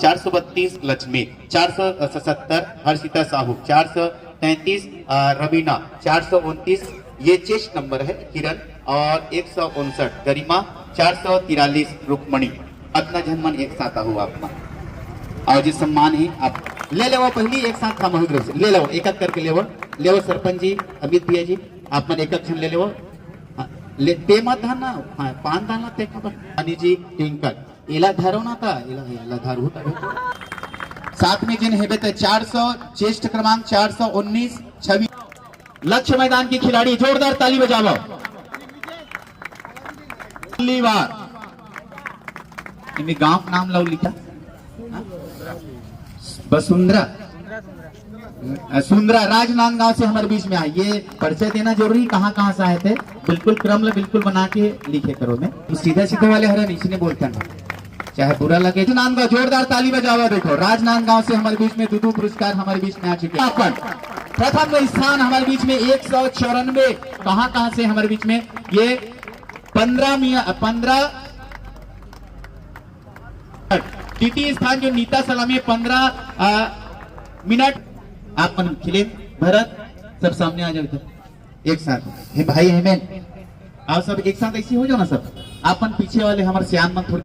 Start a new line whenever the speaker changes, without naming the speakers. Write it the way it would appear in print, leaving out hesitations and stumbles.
432 लक्ष्मी, 477 हर्षिता साहू, 433 रवीना, 429 ये chest number है किरण, और 159 गरिमा, 443 रुक्मणी। अतना जनमन एक साथ हुआ अपना और जो सम्मान है आप ले लो पहली एक साथ था महोदय से ले लो एक एक करके ले सरपंच जी अमित भैया जी आप मन एक क्षण ले लो ले ते मत धाना हाँ पान धाना ते खबर अनी जी टिंकर इला धारो ना था इला धारू था साथ में जिन हेबे ते 400 चेस्ट क्रमांक 419 छवि लक्ष्य मैदान की खिलाड़ी जोरदार ताली बजाओ पहली बार इनमें गांव का नाम लो लिखा वसुंधरा सुंदरा राजनांदगांव से हमारे बीच में आए। ये परिचय देना जरूरी कहाँ कहाँ से आए थे बिल्कुल क्रम बिल्कुल बना के लिखे करो में सीधा सीधे वाले हरे नीचे बोलते हैं चाहे बुरा लगे। राजनांदगांव जोरदार ताली बजावा देखो राजनांदगांव से हमारे बीच में दो पुरस्कार हमारे बीच में आ चुके हैं। प्रथम स्थान हमारे बीच में 194 कहाँ से हमारे बीच में ये 15 तृतीय स्थान जो नीता सलामी 15 मिनट आप खिले भरत सब सामने आ जाओ इधर एक साथ हे भाई हेमेन आप सब एक साथ ऐसे हो जाओ ना सब आपन पीछे वाले हमारे श्याम मन थोड़ी